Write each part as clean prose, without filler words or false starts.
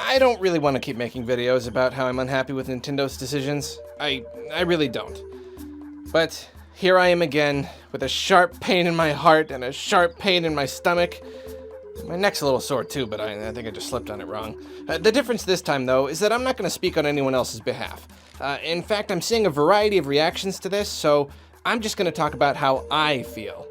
I don't really want to keep making videos about how I'm unhappy with Nintendo's decisions. I really don't. But here I am again, with a sharp pain in my heart and a sharp pain in my stomach. My neck's a little sore too, but I think I just slipped on it wrong. The difference this time, though, is that I'm not going to speak on anyone else's behalf. In fact, I'm seeing a variety of reactions to this, so I'm just going to talk about how I feel.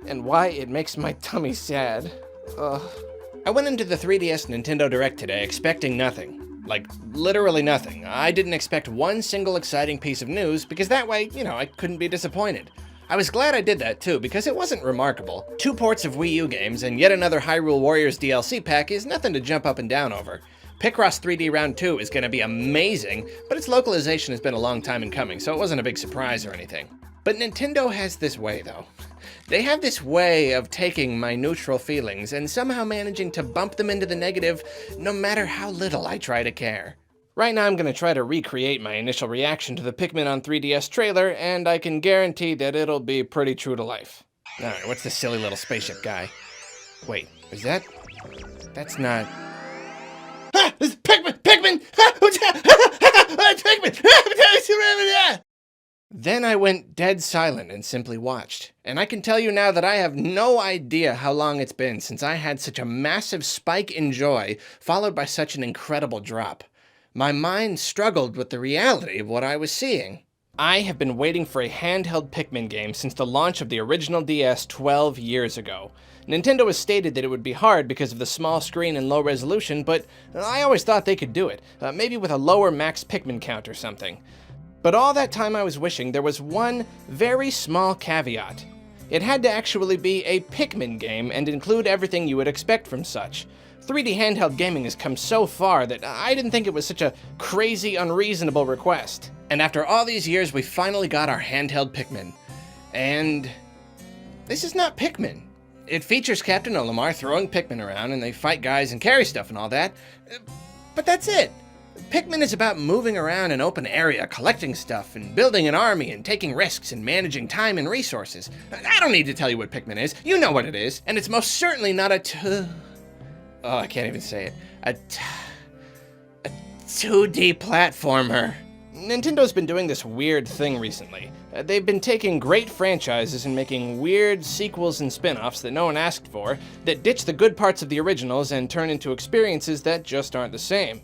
And why it makes my tummy sad. I went into the 3DS Nintendo Direct today expecting nothing. Like, literally nothing. I didn't expect one single exciting piece of news, because that way, I couldn't be disappointed. I was glad I did that too, because it wasn't remarkable. 2 ports of Wii U games and yet another Hyrule Warriors DLC pack is nothing to jump up and down over. Picross 3D Round 2 is going to be amazing, but its localization has been a long time in coming, so it wasn't a big surprise or anything. But Nintendo has this way, though. They have this way of taking my neutral feelings and somehow managing to bump them into the negative, no matter how little I try to care. Right now I'm going to try to recreate my initial reaction to the Pikmin on 3DS trailer, and I can guarantee that it'll be pretty true to life. Alright, what's this silly little spaceship guy? Wait, is that... That's not... Ah! This is Pikmin! Pikmin! Pikmin! Then I went dead silent and simply watched. And I can tell you now that I have no idea how long it's been since I had such a massive spike in joy, followed by such an incredible drop. My mind struggled with the reality of what I was seeing. I have been waiting for a handheld Pikmin game since the launch of the original DS 12 years ago. Nintendo has stated that it would be hard because of the small screen and low resolution, but I always thought they could do it, maybe with a lower max Pikmin count or something. But all that time I was wishing there was one very small caveat. It had to actually be a Pikmin game and include everything you would expect from such. 3D handheld gaming has come so far that I didn't think it was such a crazy, unreasonable request. And after all these years, we finally got our handheld Pikmin. And this is not Pikmin. It features Captain Olimar throwing Pikmin around and they fight guys and carry stuff and all that. But that's it. Pikmin is about moving around an open area, collecting stuff, and building an army, and taking risks, and managing time and resources. I don't need to tell you what Pikmin is. You know what it is. And it's most certainly not oh, I can't even say it. A 2D platformer. Nintendo's been doing this weird thing recently. They've been taking great franchises and making weird sequels and spin-offs that no one asked for, that ditch the good parts of the originals and turn into experiences that just aren't the same.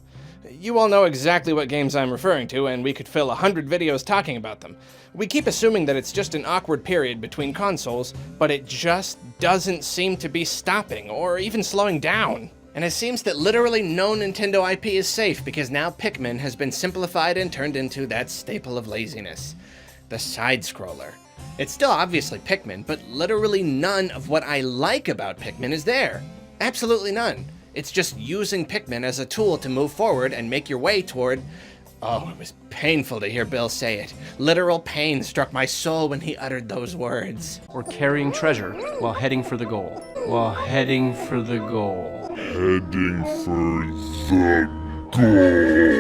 You all know exactly what games I'm referring to, and we could fill 100 videos talking about them. We keep assuming that it's just an awkward period between consoles, but it just doesn't seem to be stopping, or even slowing down. And it seems that literally no Nintendo IP is safe, because now Pikmin has been simplified and turned into that staple of laziness. The side-scroller. It's still obviously Pikmin, but literally none of what I like about Pikmin is there. Absolutely none. It's just using Pikmin as a tool to move forward and make your way toward... Oh, it was painful to hear Bill say it. Literal pain struck my soul when he uttered those words. Or carrying treasure while heading for the goal. While heading for the goal. Heading for the goal.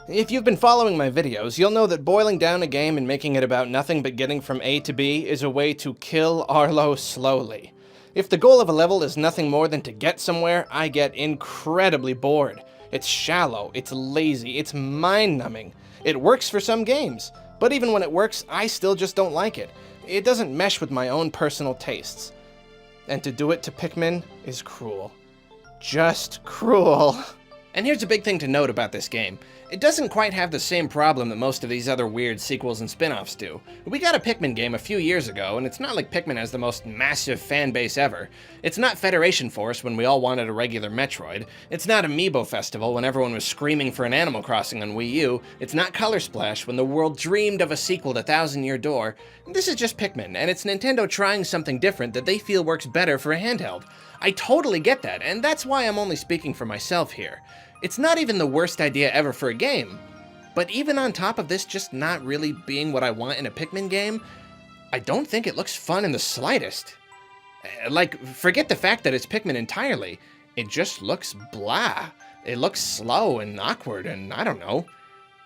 If you've been following my videos, you'll know that boiling down a game and making it about nothing but getting from A to B is a way to kill Arlo slowly. If the goal of a level is nothing more than to get somewhere, I get incredibly bored. It's shallow, it's lazy, it's mind-numbing. It works for some games, but even when it works, I still just don't like it. It doesn't mesh with my own personal tastes. And to do it to Pikmin is cruel. Just cruel. And here's a big thing to note about this game. It doesn't quite have the same problem that most of these other weird sequels and spin-offs do. We got a Pikmin game a few years ago, and it's not like Pikmin has the most massive fan base ever. It's not Federation Force when we all wanted a regular Metroid. It's not Amiibo Festival when everyone was screaming for an Animal Crossing on Wii U. It's not Color Splash when the world dreamed of a sequel to Thousand Year Door. This is just Pikmin, and it's Nintendo trying something different that they feel works better for a handheld. I totally get that, and that's why I'm only speaking for myself here. It's not even the worst idea ever for a game, but even on top of this just not really being what I want in a Pikmin game, I don't think it looks fun in the slightest. Like, forget the fact that it's Pikmin entirely, it just looks blah. It looks slow and awkward and, I don't know,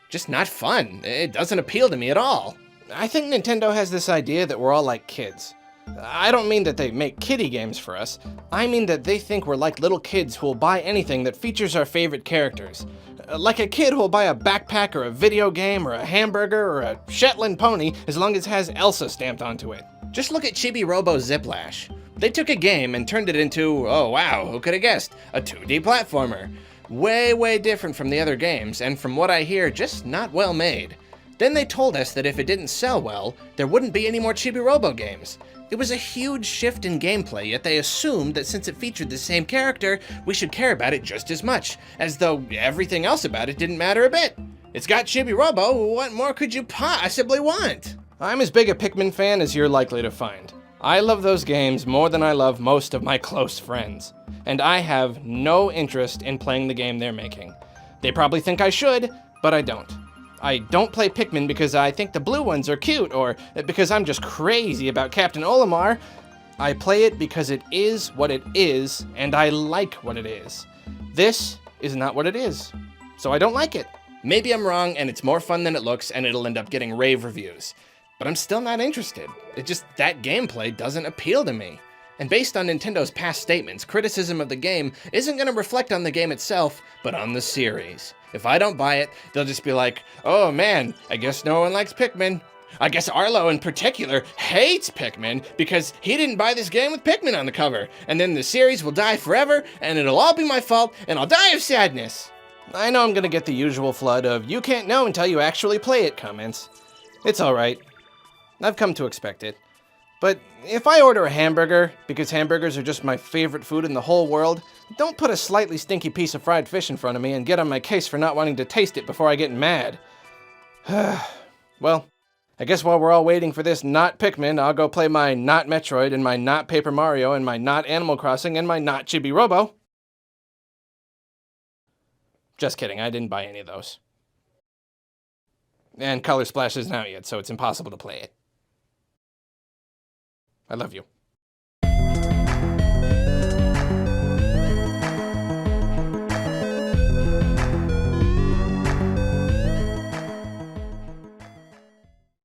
just not fun. It doesn't appeal to me at all. I think Nintendo has this idea that we're all like kids. I don't mean that they make kiddie games for us. I mean that they think we're like little kids who will buy anything that features our favorite characters. Like a kid who will buy a backpack or a video game or a hamburger or a Shetland pony as long as it has Elsa stamped onto it. Just look at Chibi Robo Ziplash. They took a game and turned it into, oh wow, who could have guessed, a 2D platformer. Way different from the other games, and from what I hear, just not well made. Then they told us that if it didn't sell well, there wouldn't be any more Chibi Robo games. It was a huge shift in gameplay, yet they assumed that since it featured the same character, we should care about it just as much, as though everything else about it didn't matter a bit. It's got Chibi Robo, what more could you possibly want? I'm as big a Pikmin fan as you're likely to find. I love those games more than I love most of my close friends, and I have no interest in playing the game they're making. They probably think I should, but I don't. I don't play Pikmin because I think the blue ones are cute, or because I'm just crazy about Captain Olimar. I play it because it is what it is, and I like what it is. This is not what it is, so I don't like it. Maybe I'm wrong, and it's more fun than it looks, and it'll end up getting rave reviews. But I'm still not interested. That gameplay doesn't appeal to me. And based on Nintendo's past statements, criticism of the game isn't going to reflect on the game itself, but on the series. If I don't buy it, they'll just be like, oh man, I guess no one likes Pikmin. I guess Arlo in particular hates Pikmin because he didn't buy this game with Pikmin on the cover. And then the series will die forever, and it'll all be my fault, and I'll die of sadness. I know I'm going to get the usual flood of you can't know until you actually play it comments. It's alright. I've come to expect it. But if I order a hamburger, because hamburgers are just my favorite food in the whole world, don't put a slightly stinky piece of fried fish in front of me and get on my case for not wanting to taste it before I get mad. Well, I guess while we're all waiting for this not Pikmin, I'll go play my not Metroid and my not Paper Mario and my not Animal Crossing and my not Chibi Robo. Just kidding, I didn't buy any of those. And Color Splash isn't out yet, so it's impossible to play it. I love you.